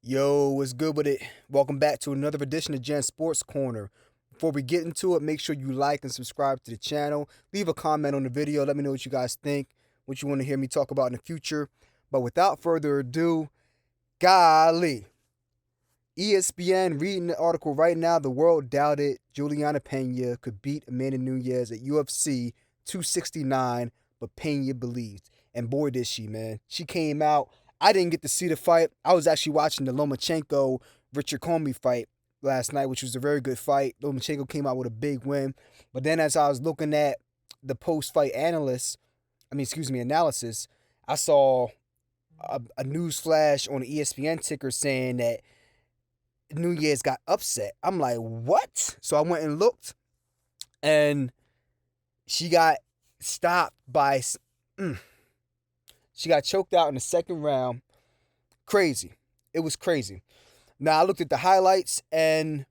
Yo, what's good with it? Welcome back to another edition of Gen Sports Corner. Before we get into it, make sure you like and subscribe to the channel. Leave a comment on the video. Let me know what you guys think, what you want to hear me talk about in the future. But without further ado, golly. ESPN reading the article right now. The world doubted Julliana Peña could beat Amanda Nunes at UFC 269, but Peña believed. And boy, did she, man. She came out. I didn't get to see the fight. I was actually watching the Lomachenko-Richard Comey fight last night, which was a very good fight. Lomachenko came out with a big win. But then as I was looking at the post-fight analysis, I saw a news flash on the ESPN ticker saying that Nunes got upset. I'm like, what? So I went and looked, and she got stopped by... She got choked out in the second round. Crazy. It was crazy. Now, I looked at the highlights, and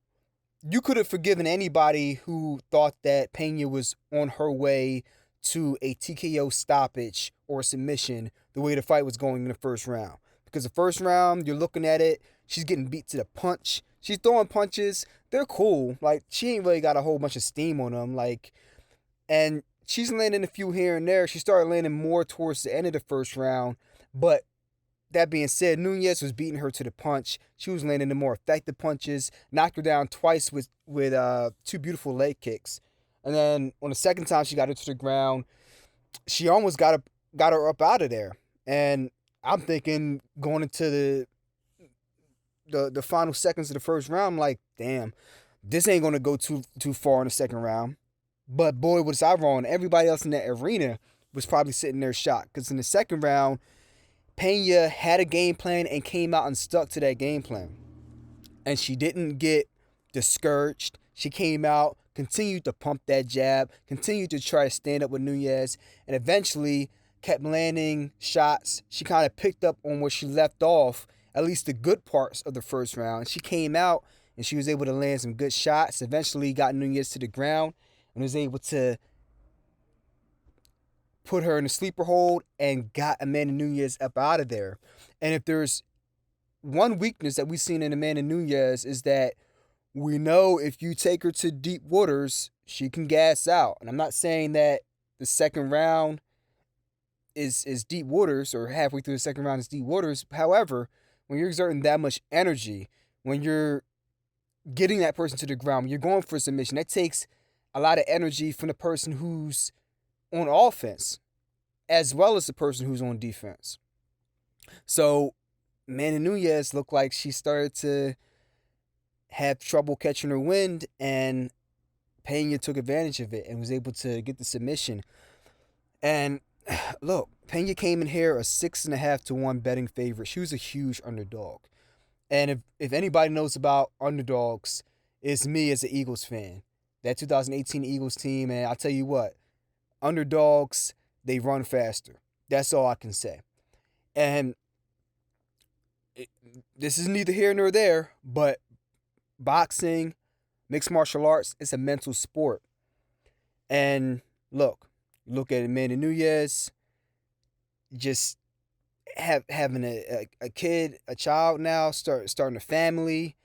you could have forgiven anybody who thought that Peña was on her way to a TKO stoppage or submission the way the fight was going in the first round. Because the first round, you're looking at it, she's getting beat to the punch. She's throwing punches. They're cool. Like, she ain't really got a whole bunch of steam on them. And she's landing a few here and there. She started landing more towards the end of the first round. But that being said, Nunes was beating her to the punch. She was landing the more effective punches. Knocked her down twice with two beautiful leg kicks. And then on the second time she got her to the ground, she almost got her up out of there. And I'm thinking going into the final seconds of the first round, I'm like, damn, this ain't gonna go too far in the second round. But boy, was I wrong. Everybody else in that arena was probably sitting there shocked. Because in the second round, Peña had a game plan and came out and stuck to that game plan. And she didn't get discouraged. She came out, continued to pump that jab, continued to try to stand up with Nunes, and eventually kept landing shots. She kind of picked up on where she left off, at least the good parts of the first round. She came out and she was able to land some good shots. Eventually got Nunes to the ground and was able to put her in a sleeper hold and got Amanda Nunes up out of there. And if there's one weakness that we've seen in Amanda Nunes is that we know if you take her to deep waters, she can gas out. And I'm not saying that the second round is deep waters or halfway through the second round is deep waters. However, when you're exerting that much energy, when you're getting that person to the ground, when you're going for a submission, that takes a lot of energy from the person who's on offense as well as the person who's on defense. So Amanda Nunes looked like she started to have trouble catching her wind, and Peña took advantage of it and was able to get the submission. And look, Peña came in here a 6.5 to 1 betting favorite. She was a huge underdog. And if anybody knows about underdogs, it's me as an Eagles fan. That 2018 Eagles team, and I'll tell you what, underdogs, they run faster. That's all I can say. And this is neither here nor there, but boxing, mixed martial arts, it's a mental sport. And look at Amanda Nunes, just having a kid, a child now, starting a family.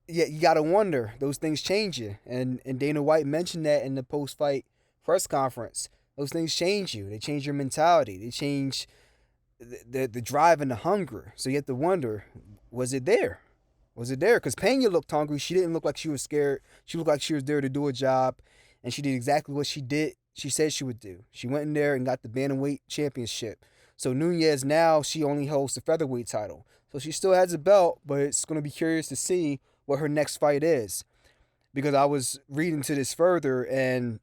You got to wonder. Those things change you. And Dana White mentioned that in the post-fight press conference. Those things change you. They change your mentality. They change the drive and the hunger. So you have to wonder, was it there? Was it there? Because Peña looked hungry. She didn't look like she was scared. She looked like she was there to do a job. And she did exactly what she did. She said she would do. She went in there and got the bantamweight championship. So Nunes now, she only holds the featherweight title. So she still has a belt, but it's going to be curious to see what her next fight is. Because I was reading to this further and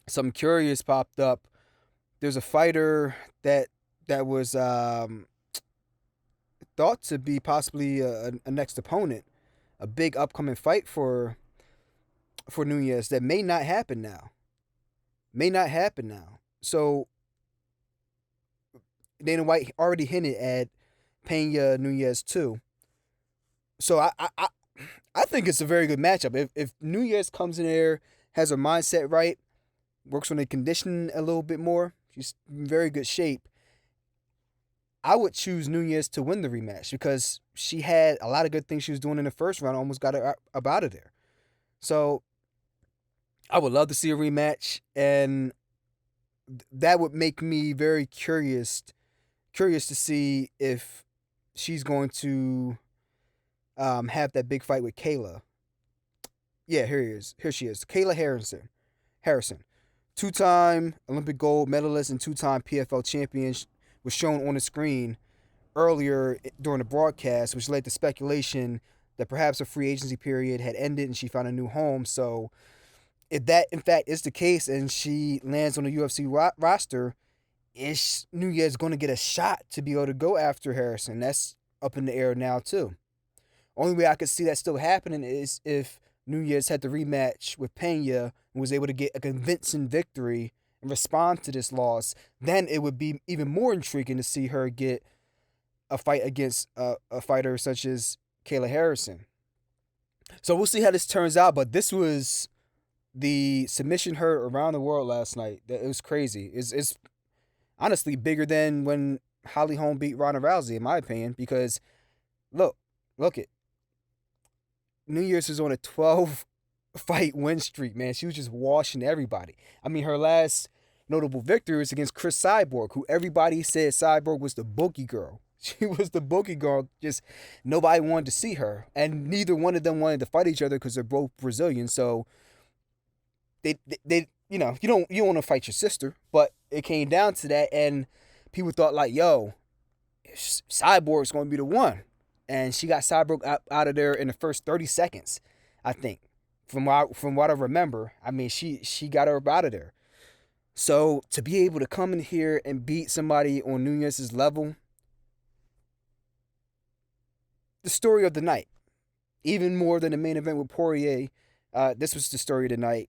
something curious popped up. There's a fighter that was thought to be possibly a next opponent, a big upcoming fight for Nunes that may not happen now. So Dana White already hinted at Peña Nunes too. So I think it's a very good matchup. If Nunes comes in there, has her mindset right, works on the conditioning a little bit more, she's in very good shape. I would choose Nunes to win the rematch because she had a lot of good things she was doing in the first round, almost got her up out of there. So I would love to see a rematch, and that would make me very curious to see if she's going to have that big fight with Kayla. Yeah, here she is. Kayla Harrison. Two-time Olympic gold medalist and two-time PFL champion, was shown on the screen earlier during the broadcast, which led to speculation that perhaps her free agency period had ended and she found a new home. So if that in fact is the case and she lands on the UFC roster, is Nunes going to get a shot to be able to go after Harrison? That's up in the air now too. Only way I could see that still happening is if Nunes had the rematch with Peña and was able to get a convincing victory and respond to this loss. Then it would be even more intriguing to see her get a fight against a fighter such as Kayla Harrison. So we'll see how this turns out, but this was the submission heard around the world last night. It was crazy. It's honestly bigger than when Holly Holm beat Ronda Rousey, in my opinion, because look it. Nunes is on a 12-fight win streak, man. She was just washing everybody. I mean, her last notable victory was against Chris Cyborg, who everybody said Cyborg was the bookie girl. She was the bookie girl. Just nobody wanted to see her, and neither one of them wanted to fight each other because they're both Brazilian. So they you don't want to fight your sister, but it came down to that, and people thought like, yo, Cyborg's going to be the one. And she got Cyborg out of there in the first 30 seconds, I think. From what I remember, I mean, she got her out of there. So to be able to come in here and beat somebody on Nunes' level, the story of the night, even more than the main event with Poirier, this was the story of the night.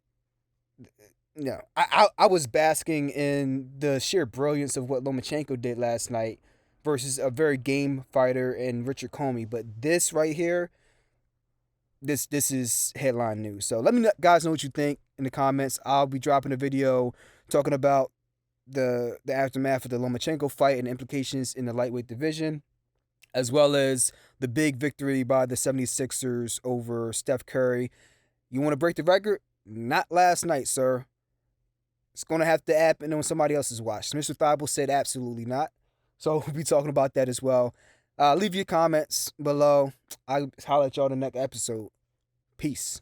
I was basking in the sheer brilliance of what Lomachenko did last night versus a very game fighter in Richard Comey. But this right here, this is headline news. So let me guys know what you think in the comments. I'll be dropping a video talking about the aftermath of the Lomachenko fight and implications in the lightweight division, as well as the big victory by the 76ers over Steph Curry. You want to break the record? Not last night, sir. It's going to have to happen on somebody else's watch. Mr. Thibault said absolutely not. So we'll be talking about that as well. Leave your comments below. I'll holler at y'all in the next episode. Peace.